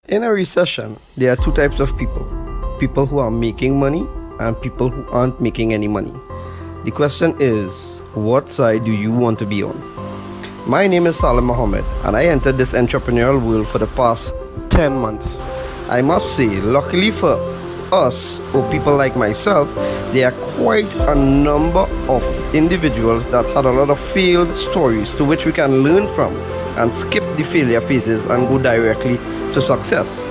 In a recession, there are two types of people: people who are making money and people who aren't making any money. The question is, what side do you want to be on? My name is Salim Mohammed, and I entered this entrepreneurial world for the past 10 months. I must say, luckily for us, or people like myself, there are quite a number of individuals that had a lot of failed stories to which we can learn from and skip the failure phases and go directly to success.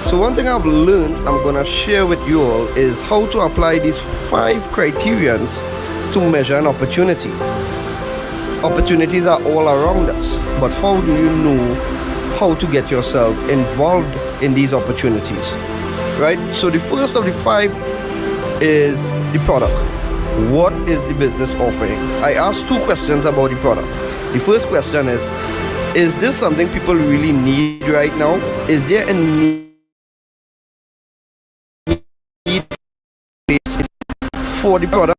So one thing I've learned I'm gonna share with you all is how to apply these 5 criterions to measure an opportunity. Opportunities are all around us, but how do you know how to get yourself involved in these opportunities? Right? So the first of the 5 is the product. What is the business offering? I asked 2 questions about the product. The first question is this something people really need right now? Is there a need for the product?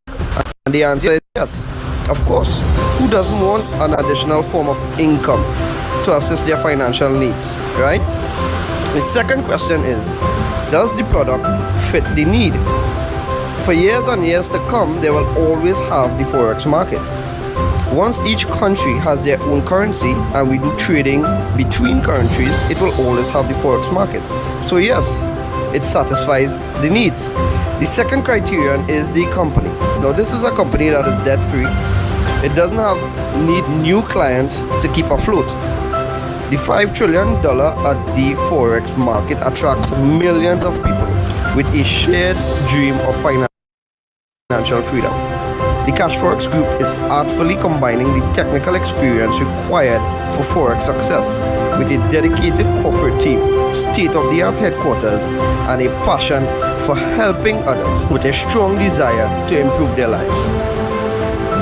And the answer is yes, of course. Who doesn't want an additional form of income to assist their financial needs, right? The second question is, does the product fit the need? For years and years to come, they will always have the Forex market. Once each country has their own currency and we do trading between countries, it will always have the Forex market. So yes, it satisfies the needs. The second criterion is the company. Now this is a company that is debt free. It doesn't need new clients to keep afloat. The $5 trillion a day Forex market attracts millions of people with a shared dream of financial freedom. The Cashfx group is artfully combining the technical experience required for Forex success with a dedicated corporate team, state-of-the-art headquarters, and a passion for helping others with a strong desire to improve their lives.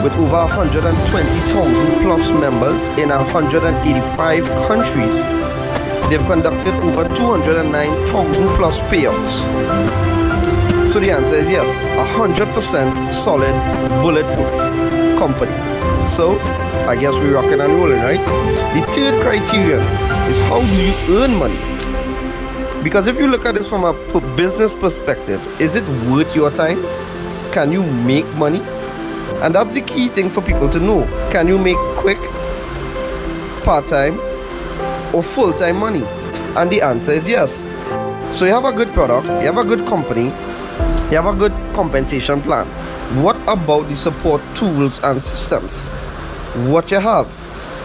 With over 120,000 plus members in 185 countries, they've conducted over 209,000 plus payouts. So the answer is yes, 100% solid, bulletproof company. So I guess we're rocking and rolling, right? The third criterion is, how do you earn money? Because if you look at this from a business perspective, is it worth your time? Can you make money? And that's the key thing for people to know. Can you make quick, part-time, or full-time money? And the answer is yes. So you have a good product, you have a good company, you have a good compensation plan. What about the support tools and systems? What you have?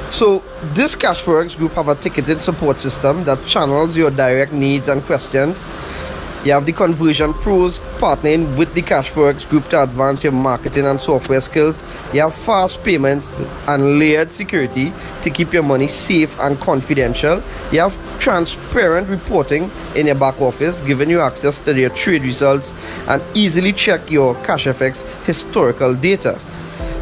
So this Cashfx group have a ticketed support system that channels your direct needs and questions. You have the conversion pros partnering with the Cashfx group to advance your marketing and software skills. You have fast payments and layered security to keep your money safe and confidential. You have transparent reporting in your back office, giving you access to your trade results and easily check your Cashfx historical data.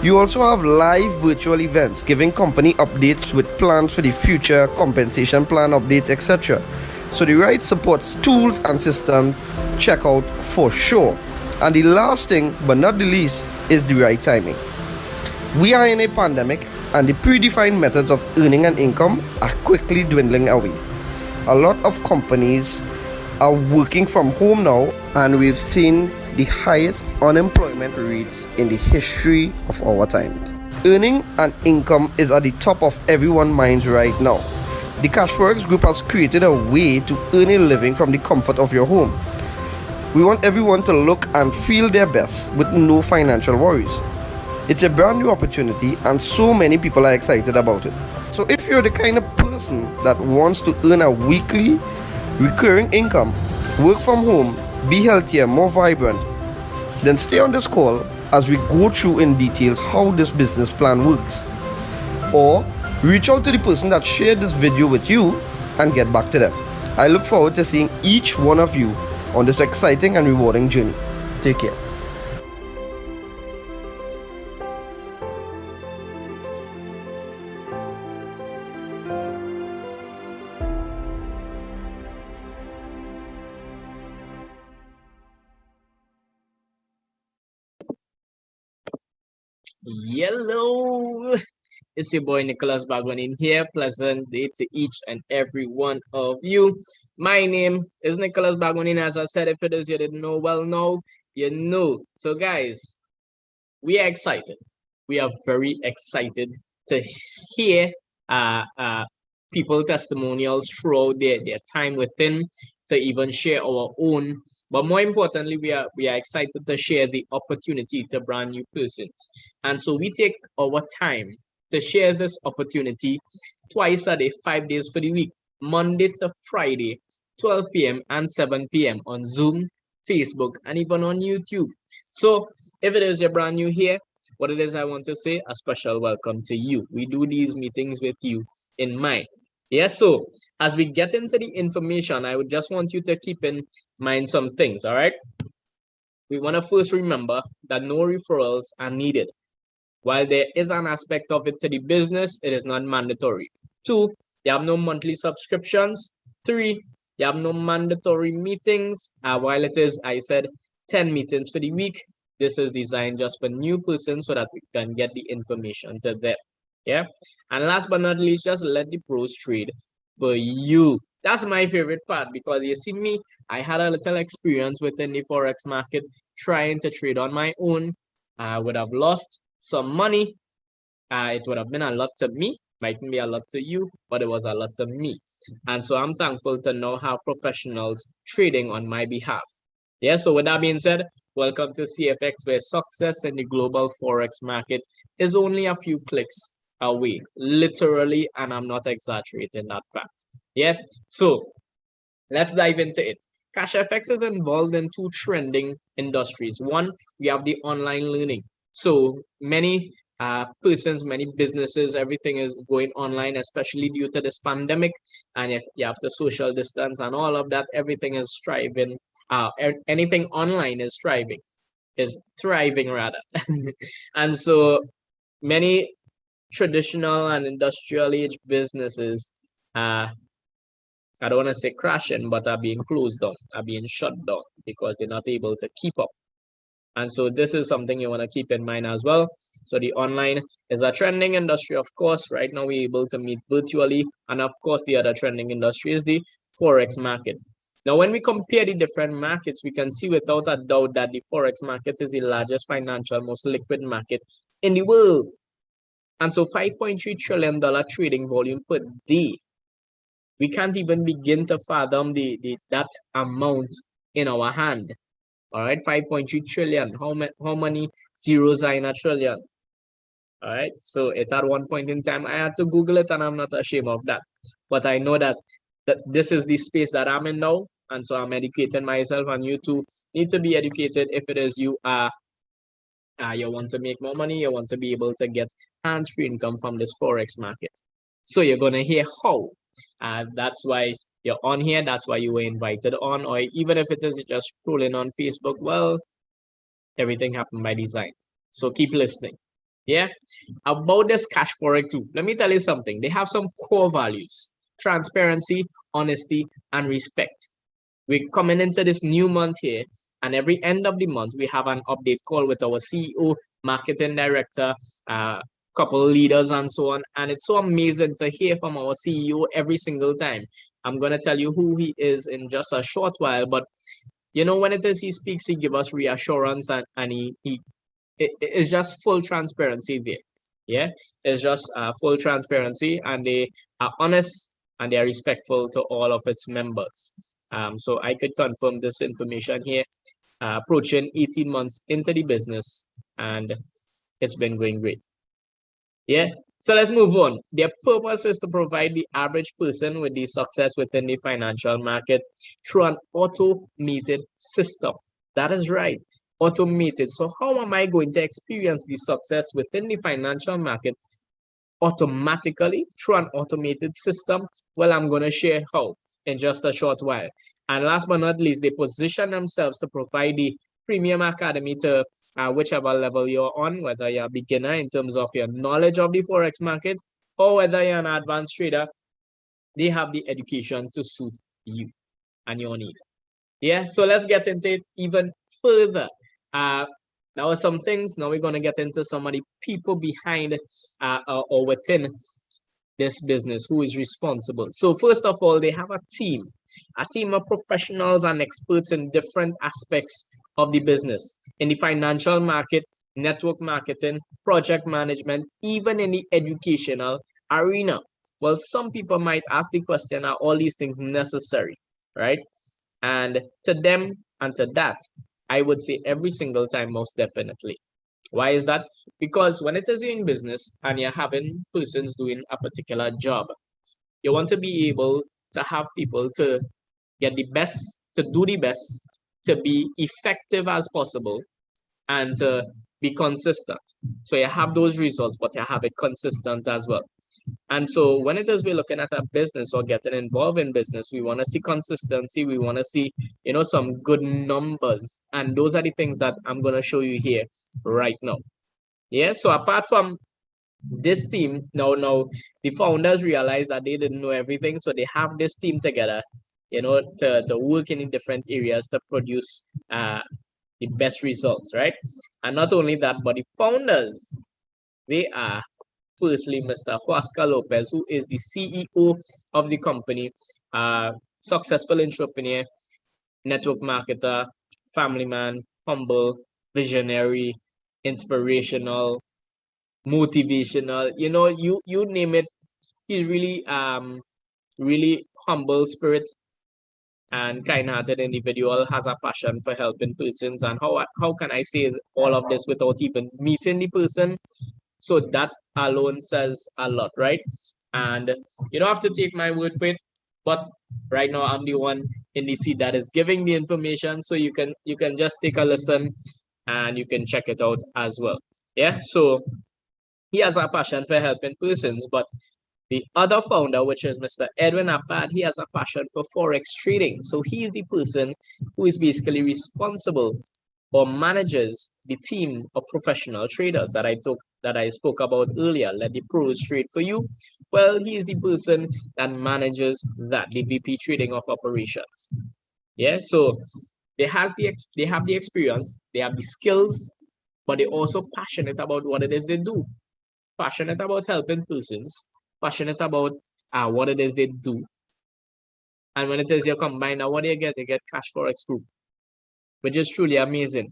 You also have live virtual events, giving company updates with plans for the future, compensation plan updates, etc. So the right support tools and systems, check out for sure. And the last thing, but not the least, is the right timing. We are in a pandemic, and the predefined methods of earning an income are quickly dwindling away. A lot of companies are working from home now, and we've seen the highest unemployment rates in the history of our time. Earning an income is at the top of everyone's minds right now. The Cashfx group has created a way to earn a living from the comfort of your home. We want everyone to look and feel their best with no financial worries. It's a brand new opportunity and so many people are excited about it. So if you're the kind of person that wants to earn a weekly recurring income, work from home, be healthier, more vibrant, then stay on this call as we go through in details how this business plan works. Or reach out to the person that shared this video with you and get back to them. I look forward to seeing each one of you on this exciting and rewarding journey. Take care. Yellow. It's your boy Nicholas Bagwanin here. Pleasant day to each and every one of you. My name is Nicholas Bagwanin. As I said, if it is you didn't know, well, no, you know. So, guys, we are excited. We are very excited to hear people testimonials throughout their time within, to even share our own. But more importantly, we are excited to share the opportunity to brand new persons. And so we take our time to share this opportunity twice a day, 5 days for the week, Monday to Friday, 12 p.m. and 7 p.m. on Zoom, Facebook, and even on YouTube. So if it is you're brand new here, what it is I want to say, a special welcome to you. We do these meetings with you in mind. Yes, so as we get into the information, I would just want you to keep in mind some things, all right? We want to first remember that no referrals are needed. While there is an aspect of it to the business, it is not mandatory. 2, you have no monthly subscriptions. 3, you have no mandatory meetings. While it is, I said, 10 meetings for the week, this is designed just for new persons so that we can get the information to them. Yeah. And last but not least, just let the pros trade for you. That's my favorite part, because you see me, I had a little experience within the Forex market trying to trade on my own. I would have lost some money. It would have been a lot to me, mightn't be a lot to you, but it was a lot to me. And so I'm thankful to now have professionals trading on my behalf. Yeah, so with that being said, welcome to CFX, where success in the global Forex market is only a few clicks away, literally, and I'm not exaggerating that fact. Yeah, so let's dive into it. Cashfx is involved in 2 trending industries. One, we have the online learning. So many persons, many businesses, everything is going online, especially due to this pandemic. And if you have to social distance and all of that, everything is thriving. Anything online is thriving rather. And so many traditional and industrial age businesses, I don't want to say crashing, but are being closed down, are being shut down because they're not able to keep up. And so this is something you want to keep in mind as well. So the online is a trending industry, of course. Right now we're able to meet virtually. And of course, the other trending industry is the Forex market. Now, when we compare the different markets, we can see without a doubt that the Forex market is the largest financial, most liquid market in the world. And so $5.3 trillion trading volume per day. We can't even begin to fathom that amount in our hand. All right, 5.3 trillion. How many zeros are in a trillion? All right, so it at one point in time, I had to Google it, and I'm not ashamed of that. But I know that this is the space that I'm in now, and so I'm educating myself, and you too need to be educated if it is you you want to make more money, you want to be able to get hands-free income from this Forex market. So you're gonna hear how. That's why you're on here. That's why you were invited on, or even if it is just scrolling on Facebook, well, everything happened by design. So keep listening. Yeah. About this Cash Forex too, let me tell you something. They have some core values: transparency, honesty, and respect. We're coming into this new month here, and every end of the month, we have an update call with our CEO, marketing director, couple leaders, and so on. And it's so amazing to hear from our CEO every single time. I'm going to tell you who he is in just a short while, but you know, when it is he speaks, he gives us reassurance, and it's just full transparency there. Yeah, it's just full transparency, and they are honest and they are respectful to all of its members. So I could confirm this information here, approaching 18 months into the business, and it's been going great. Yeah, so let's move on. Their purpose is to provide the average person with the success within the financial market through an automated system. That is right, automated. So how am I going to experience the success within the financial market automatically through an automated system? Well, I'm going to share how in just a short while. And last but not least, they position themselves to provide the premium academy to whichever level you're on, whether you're a beginner in terms of your knowledge of the Forex market, or whether you're an advanced trader. They have the education to suit you and your need. Yeah, so let's get into it even further. Now, some things. Now we're gonna get into some of the people behind or within this business who is responsible. So first of all, they have a team of professionals and experts in different aspects of the business, in the financial market, network marketing, project management, even in the educational arena. Well, some people might ask the question, are all these things necessary, right? And to them and to that, I would say every single time, most definitely. Why is that? Because when it is in business and you're having persons doing a particular job, you want to be able to have people to get the best, to do the best, to be effective as possible, and to be consistent. So you have those results, but you have it consistent as well. And so when it is we're looking at a business or getting involved in business, we want to see consistency. We want to see, some good numbers. And those are the things that I'm going to show you here right now. Yeah. So apart from this team, now the founders realized that they didn't know everything. So they have this team together, to work in different areas to produce the best results, right? And not only that, but the founders, they are firstly Mr. Huasca Lopez, who is the CEO of the company, successful entrepreneur, network marketer, family man, humble, visionary, inspirational, motivational, you name it. He's really really humble spirit and kind-hearted individual, has a passion for helping persons. And how can I say all of this without even meeting the person? So that alone says a lot, right? And you don't have to take my word for it, but right now I'm the one in the seat that is giving the information. So you can just take a listen and you can check it out as well. Yeah. So he has a passion for helping persons, but the other founder, which is Mr. Edwin Apad, he has a passion for Forex trading. So he's the person who is basically responsible or manages the team of professional traders that I spoke about earlier. Let the pros trade for you. Well, he's the person that manages that, the VP trading of operations. Yeah, so they have the experience, they have the skills, but they're also passionate about what it is they do. Passionate about helping persons, passionate about what it is they do. And when it is you combine, now what do you get? You get Cashfx Group, which is truly amazing.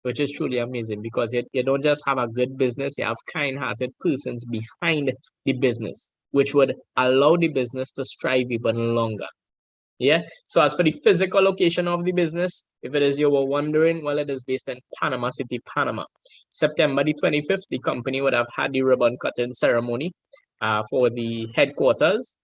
Because you don't just have a good business, you have kind-hearted persons behind the business, which would allow the business to strive even longer. Yeah. So as for the physical location of the business, if it is you were wondering, well, it is based in Panama City, Panama. September the 25th, the company would have had the ribbon cutting ceremony for the headquarters.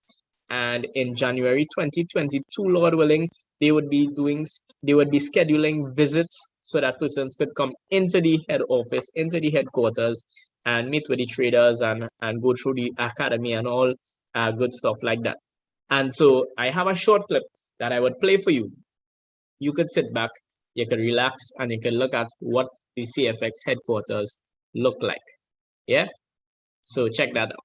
And in January 2022, Lord willing, they would be scheduling visits so that persons could come into the head office, into the headquarters, and meet with the traders and go through the academy and all good stuff like that. And so I have a short clip that I would play for you. You could sit back, you could relax, and you can look at what the CFX headquarters look like. Yeah? So check that out.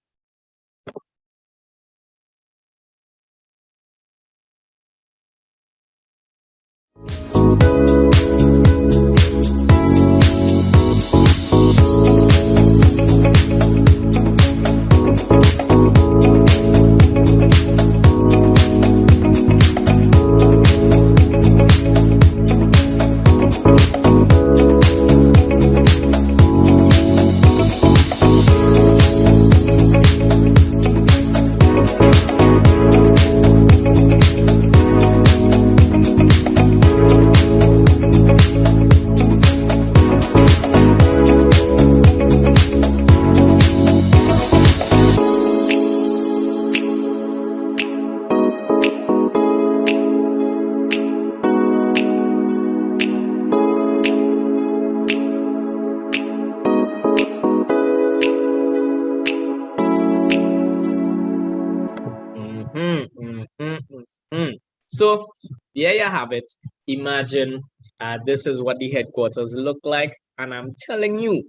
So there you have it. Imagine this is what the headquarters look like. And I'm telling you,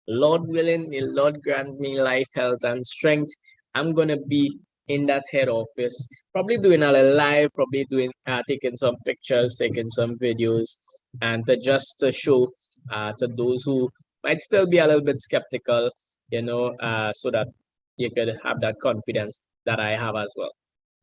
Lord willing, the Lord grant me life, health, and strength. I'm going to be in that head office, probably doing a live, probably doing taking some pictures, taking some videos, and to show to those who might still be a little bit skeptical, so that you could have that confidence that I have as well.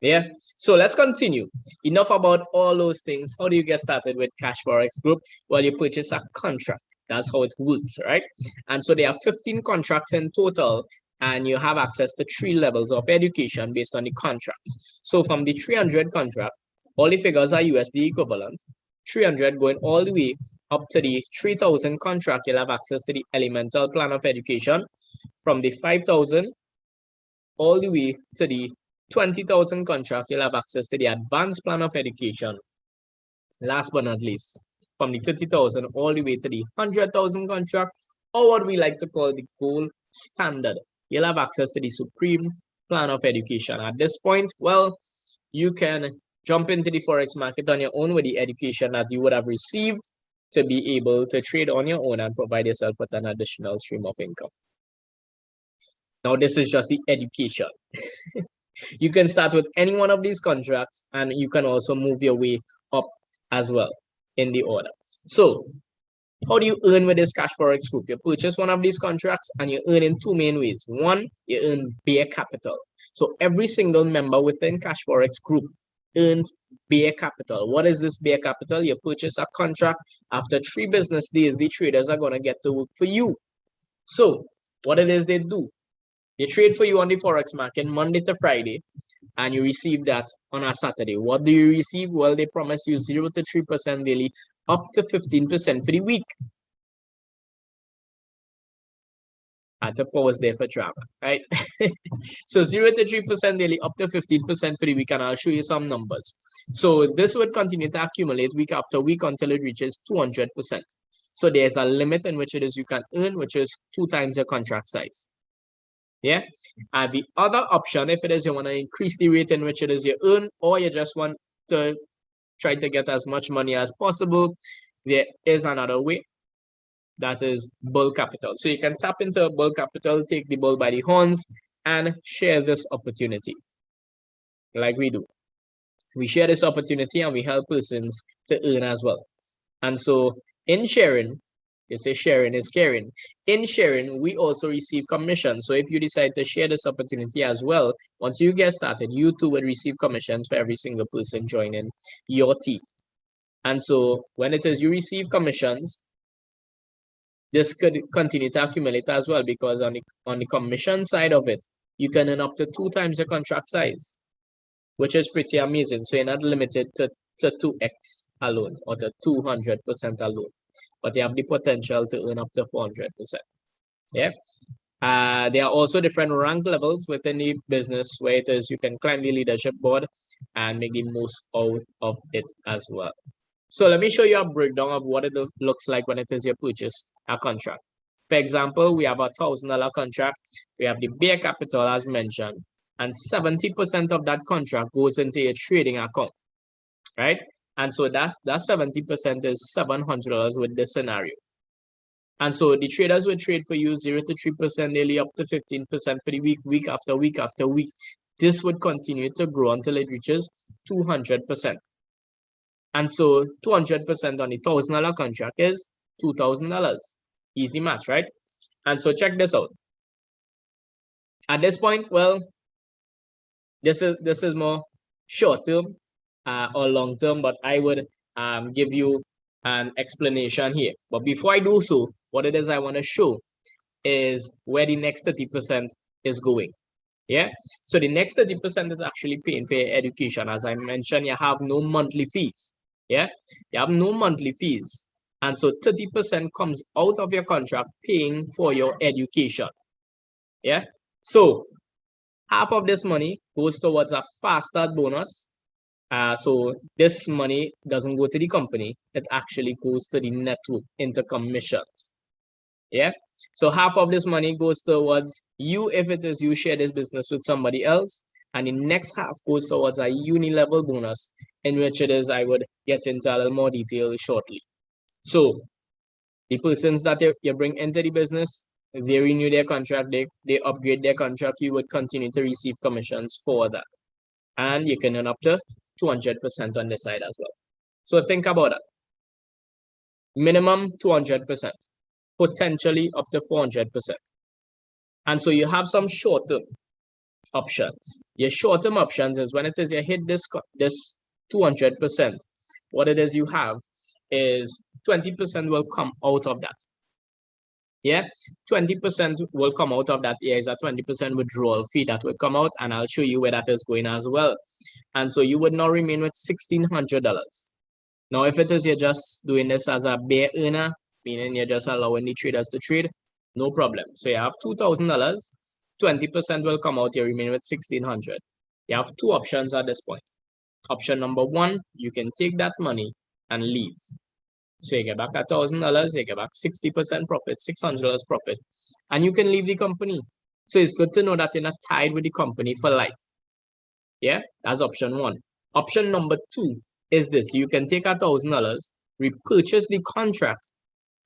Yeah, so let's continue. Enough about all those things. How do you get started with Cashfx Group? Well, you purchase a contract. That's how it works, right? And so there are 15 contracts in total, and you have access to 3 levels of education based on the contracts. So from the 300 contract, all the figures are USD equivalent. 300 going all the way up to the 3,000 contract, you'll have access to the elemental plan of education. From the 5,000 all the way to the 20,000 contract, you'll have access to the advanced plan of education. Last but not least, from the 30,000 all the way to the 100,000 contract, or what we like to call the gold standard, you'll have access to the supreme plan of education. At this point, well, you can jump into the Forex market on your own with the education that you would have received to be able to trade on your own and provide yourself with an additional stream of income. Now, this is just the education. You can start with any one of these contracts, and you can also move your way up as well in the order. So how do you earn with this Cashfx Group? You purchase one of these contracts and you earn in 2 main ways. One, you earn bare capital. So every single member within Cashfx Group earns bare capital. What is this bare capital? You purchase a contract. After 3 business days, the traders are going to get to work for you. So what it is they do, they trade for you on the Forex market Monday to Friday, and you receive that on a Saturday. What do you receive? Well, they promise you 0 to 3% daily, up to 15% for the week. I had to pause there for drama, right? So 0 to 3% daily, up to 15% for the week, and I'll show you some numbers. So this would continue to accumulate week after week until it reaches 200%. So there's a limit in which it is you can earn, which is 2 times your contract size. Yeah, and the other option, if it is you want to increase the rate in which it is you earn, or you just want to try to get as much money as possible, there is another way. That is bull capital. So you can tap into bull capital, take the bull by the horns, and share this opportunity like we do. We share this opportunity and we help persons to earn as well. And so in sharing, you say sharing is caring. In sharing, we also receive commission. So if you decide to share this opportunity as well, once you get started, you too will receive commissions for every single person joining your team. And so when it is you receive commissions, this could continue to accumulate as well, because on the commission side of it, you can earn up to 2 times your contract size, which is pretty amazing. So you're not limited to 2x alone or to 200% alone, but you have the potential to earn up to 400%. Yeah. There are also different rank levels within the business where it is you can climb the leadership board and make the most out of it as well. So let me show you a breakdown of what it looks like when it is you purchase a contract. For example, we have a $1,000 contract. We have the bare capital as mentioned, and 70% of that contract goes into your trading account, right? And so that 70% is $700 with this scenario. And so the traders will trade for you 0 to 3% daily, up to 15% for the week, week after week after week. This would continue to grow until it reaches 200%. And so 200% on the $1,000 contract is $2,000. Easy math, right? And so check this out. At this point, well, this is more short term or long term, but I would give you an explanation here. But before I do so, what it is I want to show is where the next 30% is going. Yeah, so the next 30% is actually paying for your education. As I mentioned, you have no monthly fees. Yeah, you have no monthly fees. And so 30% comes out of your contract paying for your education. Yeah, so half of this money goes towards a fast start bonus. So this money doesn't go to the company, it actually goes to the network into commissions. Yeah, so half of this money goes towards you if it is you share this business with somebody else, and the next half goes towards a uni-level bonus, in which it is I would get into a little more detail shortly. So the persons that you bring into the business, they renew their contract, they upgrade their contract, you would continue to receive commissions for that. And you can earn up to 200% on this side as well. So think about that. minimum 200%, potentially up to 400%. And so you have some short-term options. Your short-term options is when it is you hit this 200%, what it is you have is 20% will come out of that. Yeah, 20% will come out of that. There is a 20% withdrawal fee that will come out, and I'll show you where that is going as well. And so you would now remain with $1,600. Now, if it is you're just doing this as a bare earner, meaning you're just allowing the traders to trade, no problem. So you have $2,000, 20% will come out, you remain with $1,600. You have two options at this point. Option number one, you can take that money and leave. So you get back $1,000, you get back 60% profit, $600 profit, and you can leave the company. So it's good to know that you're not tied with the company for life. Yeah, that's option one. Option number two is this: you can take $1,000, repurchase the contract,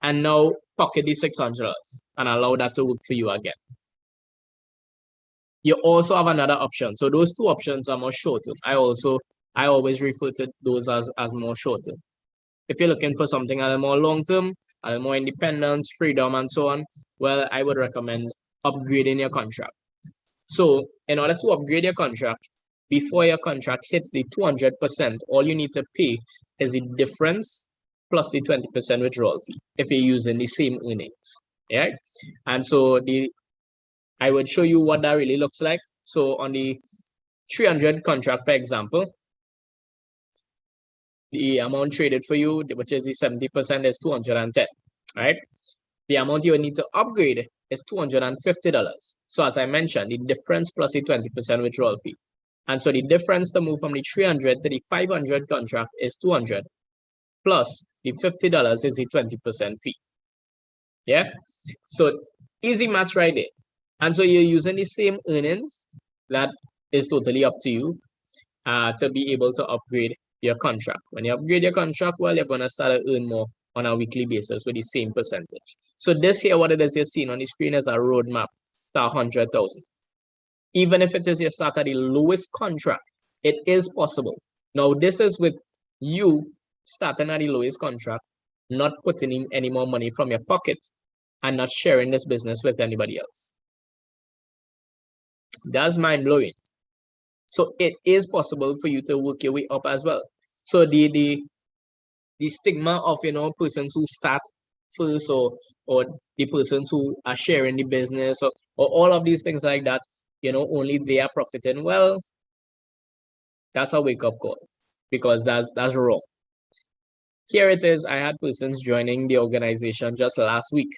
and now pocket the $600 and allow that to work for you again. You also have another option. So those two options are more short-term. I always refer to those as more short-term. If you're looking for something a little more long-term, a little more independence, freedom, and so on, well, I would recommend upgrading your contract. So in order to upgrade your contract, before your contract hits the 200%, all you need to pay is the difference plus the 20% withdrawal fee if you're using the same earnings. Yeah. And so I would show you what that really looks like. So on the 300 contract, for example, the amount traded for you, which is the 70%, is 210, right? The amount you need to upgrade is $250. So as I mentioned, the difference plus the 20% withdrawal fee. And so the difference to move from the 300 to the 500 contract is 200 plus the $50 is the 20% fee. Yeah. So easy match right there. And so you're using the same earnings. That is totally up to you to be able to upgrade your contract. When you upgrade your contract, well, you're going to start to earn more on a weekly basis with the same percentage. So this here, what it is you're seeing on the screen is a roadmap to 100,000. Even if it is you start at the lowest contract, it is possible. Now, this is with you starting at the lowest contract, not putting in any more money from your pocket and not sharing this business with anybody else. That's mind-blowing. So it is possible for you to work your way up as well. So the stigma of, persons who start first or the persons who are sharing the business or all of these things like that, only they are profiting. Well, that's a wake-up call because that's wrong. Here it is. I had persons joining the organization just last week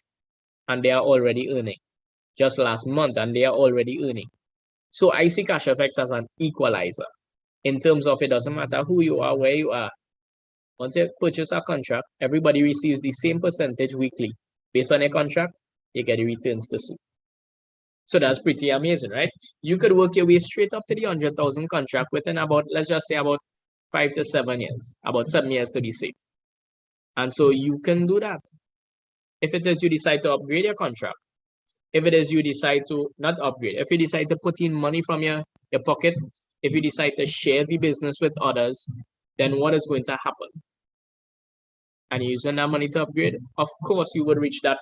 and they are already earning. Just last month and they are already earning. So I see Cashfx as an equalizer in terms of it doesn't matter who you are, where you are. Once you purchase a contract, everybody receives the same percentage weekly. Based on a contract, you get the returns to suit. So that's pretty amazing, right? You could work your way straight up to the 100,000 contract within about, let's just say about 5 to 7 years, about 7 years to be safe. And so you can do that. If it is you decide to upgrade your contract, if it is you decide to not upgrade, if you decide to put in money from your pocket, if you decide to share the business with others, then what is going to happen? And using that money to upgrade, of course, you would reach that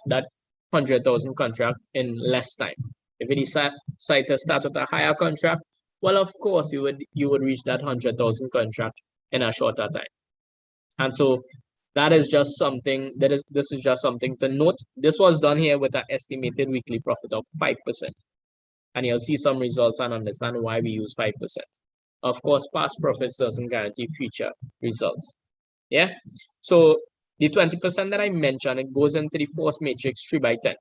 100,000 contract in less time. If you decide to start with a higher contract, well, of course, you would reach that 100,000 contract in a shorter time. And so that is just something this is just something to note. This was done here with an estimated weekly profit of 5%. And you'll see some results and understand why we use 5%. Of course, past profits doesn't guarantee future results. Yeah. So the 20% that I mentioned, it goes into the force matrix 3x10.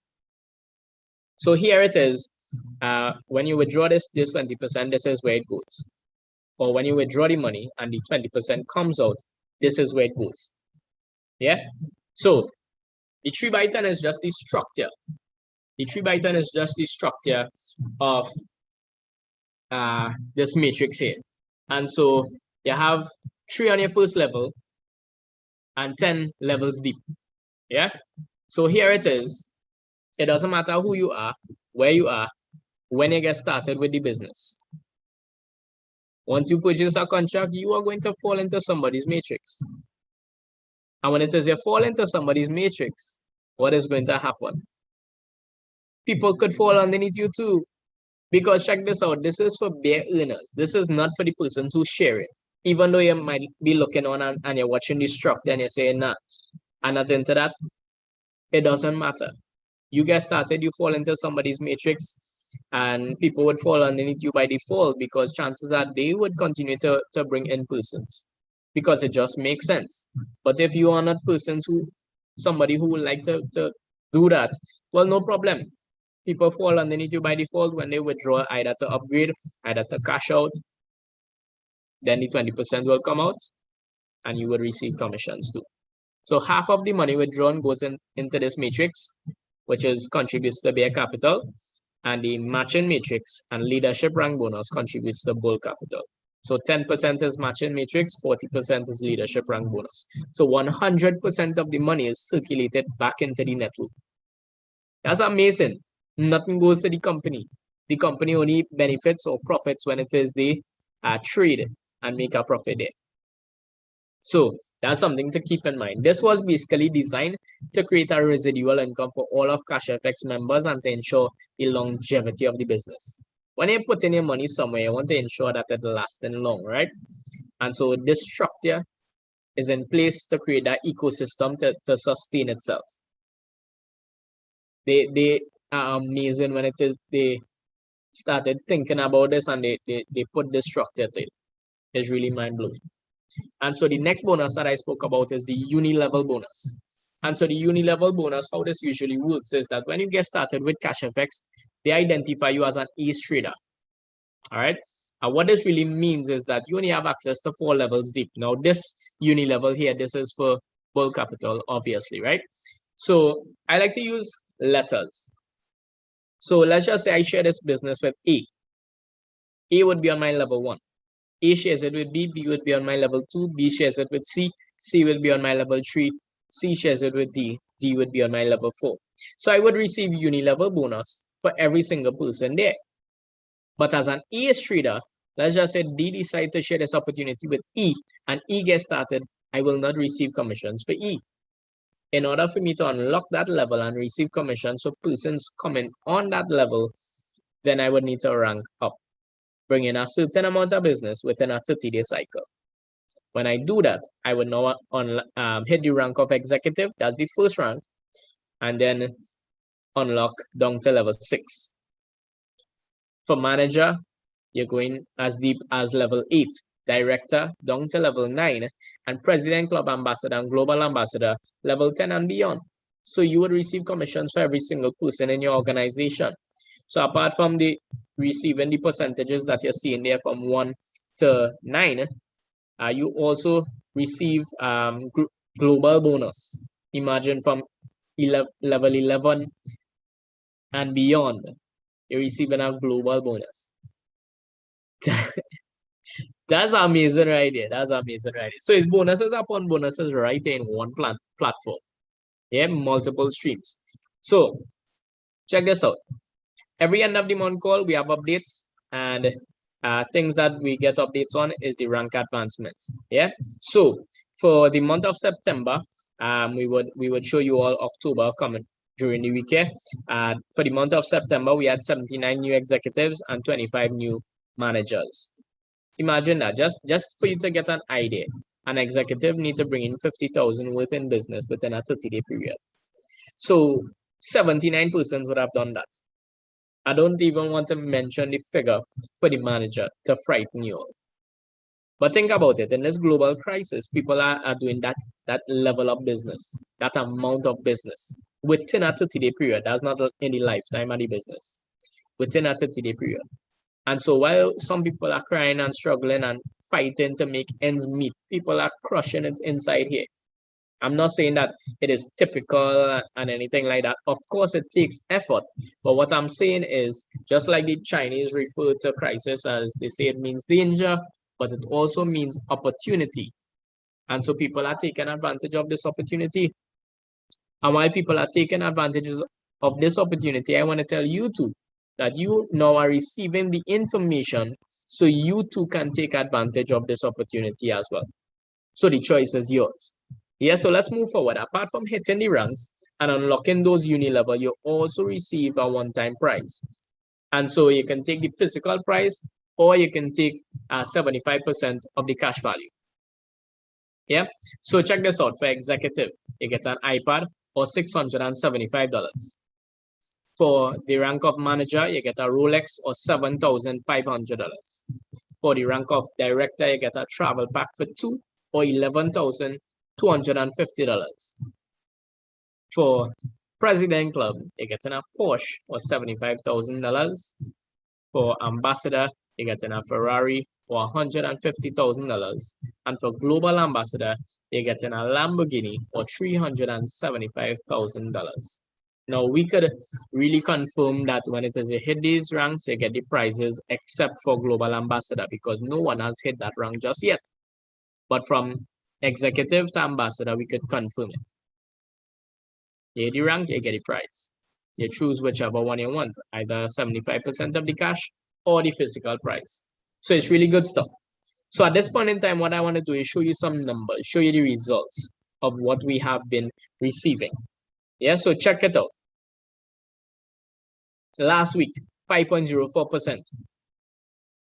So here it is. When you withdraw this 20%, this is where it goes. Or when you withdraw the money and the 20% comes out, this is where it goes. Yeah. So the 3x10 is just the structure. The 3x10 is just the structure of this matrix here. And so you have 3 on your first level and 10 levels deep. Yeah. So here it is. It doesn't matter who you are, where you are, when you get started with the business. Once you purchase a contract, you are going to fall into somebody's matrix. And when it is you fall into somebody's matrix, what is going to happen? People could fall underneath you too. Because check this out, this is for bare earners. This is not for the persons who share it. Even though you might be looking on and you're watching the structure and you're saying, nah, I'm not into that, it doesn't matter. You get started, you fall into somebody's matrix, and people would fall underneath you by default because chances are they would continue to bring in persons because it just makes sense. But if you are not somebody who would like to do that, well, no problem. People fall underneath you by default when they withdraw either to upgrade, either to cash out. Then the 20% will come out and you will receive commissions too. So half of the money withdrawn goes into this matrix, which is contributes to bare capital, and the matching matrix and leadership rank bonus contributes to bull capital. So 10% is matching matrix, 40% is leadership rank bonus. So 100% of the money is circulated back into the network. That's amazing. Nothing goes to the company. The company only benefits or profits when it is they trade and make a profit there. So that's something to keep in mind. This was basically designed to create a residual income for all of Cashfx members and to ensure the longevity of the business. When you put in your money somewhere, you want to ensure that it lasts long, right? And so this structure is in place to create that ecosystem to sustain itself. They are amazing when it is they started thinking about this and they put this structure to it. It's really mind-blowing. And so the next bonus that I spoke about is the uni-level bonus. And so the uni-level bonus, how this usually works is that when you get started with Cashfx, they identify you as an ace trader. All right. And what this really means is that you only have access to 4 levels deep. Now, this uni level here, this is for bull capital, obviously, right? So I like to use letters. So let's just say I share this business with A. A would be on my level 1. A shares it with B, B would be on my level 2, B shares it with C, C will be on my level 3, C shares it with D, D would be on my level 4. So I would receive uni-level bonus for every single person there. But as an ace trader, let's just say D decide to share this opportunity with E and E gets started, I will not receive commissions for E. In order for me to unlock that level and receive commissions for persons coming on that level, then I would need to rank up, bring in a certain amount of business within a 30-day cycle. When I do that, I would now hit the rank of executive, that's the first rank, and then unlock down to level 6. For manager, you're going as deep as level 8, director down to level 9, and president, club ambassador, and global ambassador, level 10 and beyond. So you would receive commissions for every single person in your organization. So apart from the receiving the percentages that you're seeing there from 1 to 9, you also receive global bonus. Imagine from level 11 and beyond, you're receiving a global bonus. That's amazing right there. That's amazing right there. So it's bonuses upon bonuses right in one platform. Yeah, multiple streams. So check this out. Every end of the month call, we have updates, and things that we get updates on is the rank advancements. Yeah. So for the month of September, we would show you all October coming during the week here. For the month of September, we had 79 new executives and 25 new managers. Imagine that, just for you to get an idea, an executive need to bring in 50,000 within business within a 30-day period. So 79 persons would have done that. I don't even want to mention the figure for the manager to frighten you all. But think about it, in this global crisis, people are doing that level of business, that amount of business within a 30-day period. That's not in the lifetime of the business, within a 30-day period. And so while some people are crying and struggling and fighting to make ends meet, people are crushing it inside here. I'm not saying that it is typical and anything like that. Of course, it takes effort. But what I'm saying is, just like the Chinese refer to crisis as they say it means danger, but it also means opportunity. And so people are taking advantage of this opportunity. And while people are taking advantages of this opportunity, I want to tell you too, that you now are receiving the information so you too can take advantage of this opportunity as well. So the choice is yours. Yeah, so let's move forward. Apart from hitting the ranks and unlocking those uni level, you also receive a one-time prize. And so you can take the physical prize, or you can take 75% of the cash value. Yeah, so check this out. For executive, you get an iPad or $675. For the rank of manager, you get a Rolex or $7,500. For the rank of director, you get a travel pack for 2 or $11,250. For president club, you get a Porsche or $75,000. For ambassador, you get a Ferrari or $150,000. And for global ambassador, you get a Lamborghini or $375,000. Now, we could really confirm that when it is a hit these ranks, you get the prizes except for global ambassador, because no one has hit that rank just yet. But from executive to ambassador, we could confirm it. You hit the rank, you get the prize. You choose whichever one you want, either 75% of the cash or the physical prize. So it's really good stuff. So at this point in time, what I want to do is show you some numbers, show you the results of what we have been receiving. Yeah, so check it out. Last week, 5.04%.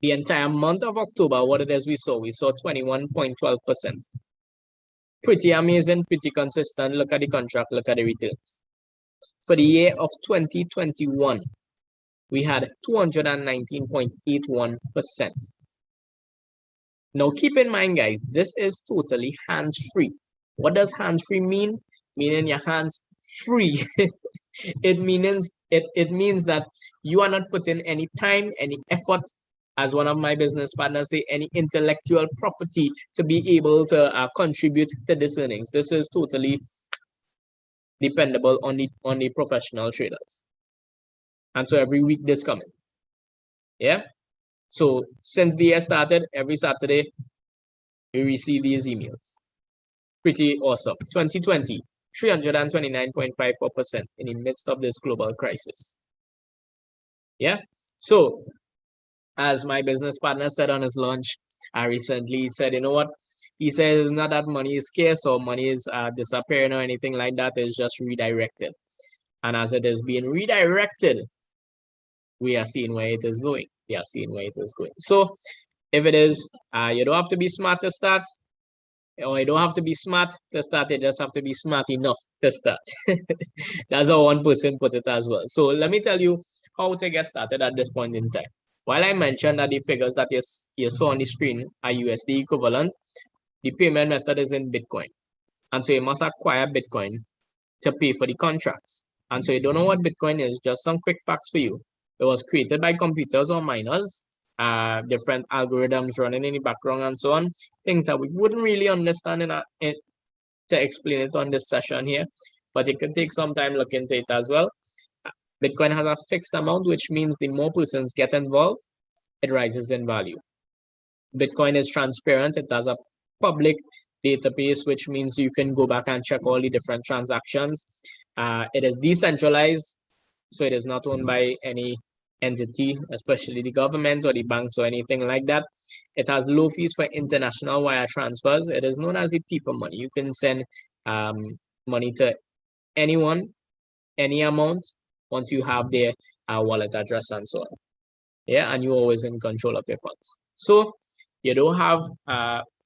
The entire month of October, what it is we saw 21.12%. Pretty amazing, pretty consistent. Look at the contract, look at the returns. For the year of 2021, we had 219.81%. Now, keep in mind, guys, this is totally hands-free. What does hands-free mean? Meaning your hands free. It means that you are not putting any time, any effort, as one of my business partners say, any intellectual property to be able to contribute to this earnings. This is totally dependable on the professional traders. And so every week this coming. Yeah. So since the year started, every Saturday, we receive these emails. Pretty awesome. 2020, 329.54% in the midst of this global crisis. Yeah. So as my business partner said on his launch, I recently said, you know what? He said it's not that money is scarce or money is disappearing or anything like that. It's just redirected. And as it is being redirected, we are seeing where it is going. We are seeing where it is going. So if it is, you don't have to be smart to start, or you don't have to be smart to start, you just have to be smart enough to start. That's how one person put it as well. So let me tell you how to get started at this point in time. While I mentioned that the figures that you saw on the screen are USD equivalent, the payment method is in Bitcoin. And so you must acquire Bitcoin to pay for the contracts. And so you don't know what Bitcoin is, just some quick facts for you. It was created by computers or miners, different algorithms running in the background and so on, things that we wouldn't really understand to explain it on this session here, but it could take some time look into it as well. Bitcoin has a fixed amount, which means the more persons get involved, it rises in value. Bitcoin is transparent. It has a public database, which means you can go back and check all the different transactions. It is decentralized, so it is not owned by any entity, especially the government or the banks or anything like that. It has low fees for international wire transfers. It is known as the people money. You can send money to anyone, any amount, once you have their wallet address and so on. Yeah, and you're always in control of your funds. So you don't have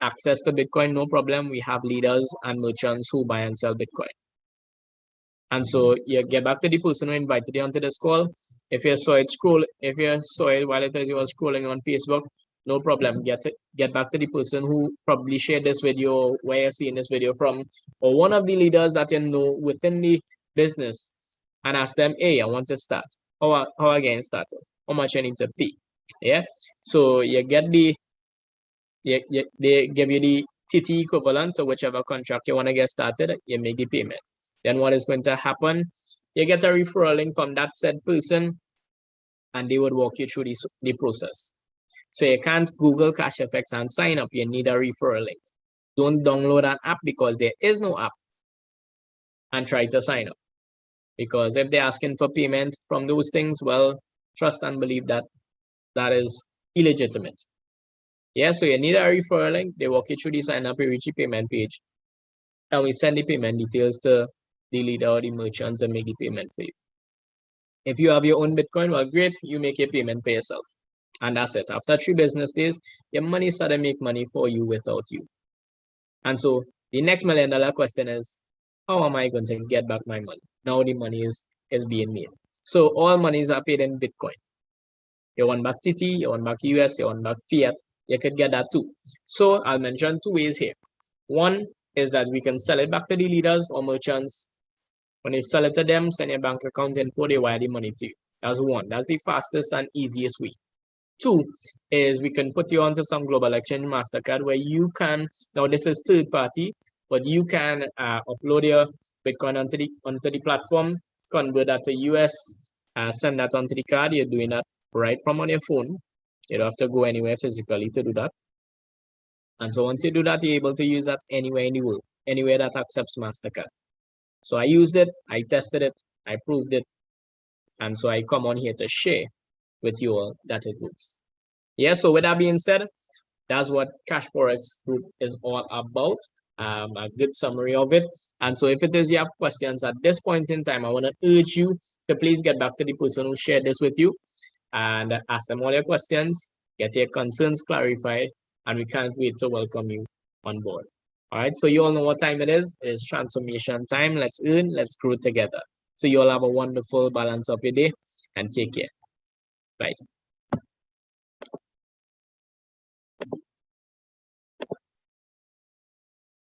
access to Bitcoin, no problem. We have leaders and merchants who buy and sell Bitcoin. And so you get back to the person who invited you onto this call. If you saw it while it is you were scrolling on Facebook, no problem. Get back to the person who probably shared this video, where you're seeing this video from, or one of the leaders that you know within the business, and ask them, hey, I want to start. How I get started? How much I need to pay? Yeah. So you get they give you the TT equivalent to whichever contract you want to get started. You make the payment. Then what is going to happen? You get a referral link from that said person, and they would walk you through the process. So you can't Google Cashfx and sign up. You need a referral link. Don't download an app because there is no app, and try to sign up. Because if they're asking for payment from those things, well, trust and believe that that is illegitimate. Yeah, so you need a referral link. They walk you through the sign up, you reach the payment page. and we send the payment details to the leader or the merchant to make the payment for you. If you have your own Bitcoin, well, great, you make your payment for yourself. And that's it. After 3 business days, your money started to make money for you without you. And so the next $1 million question is, how am I going to get back my money? Now the money is being made. So all monies are paid in Bitcoin. You want back TT, you want back US, you want back fiat, you could get that too. So I'll mention 2 ways here. One is that we can sell it back to the leaders or merchants. When you sell it to them, send your bank account info, they wire the money to you. That's one. That's the fastest and easiest way. 2 is we can put you onto some global exchange MasterCard where you can, now this is third party, but you can upload your Bitcoin onto the platform, convert that to US, send that onto the card. You're doing that right from on your phone. You don't have to go anywhere physically to do that. And so once you do that, you're able to use that anywhere in the world, anywhere that accepts MasterCard. So I used it, I tested it, I proved it. And so I come on here to share with you all that it works. Yeah, so with that being said, that's what Cashfx Group is all about. A good summary of it. And so if it is you have questions at this point in time, I want to urge you to please get back to the person who shared this with you and ask them all your questions, get your concerns clarified, and we can't wait to welcome you on board. All right, so you all know what time it is. It's transformation time. Let's earn, let's grow together. So you all have a wonderful balance of your day and take care. Bye.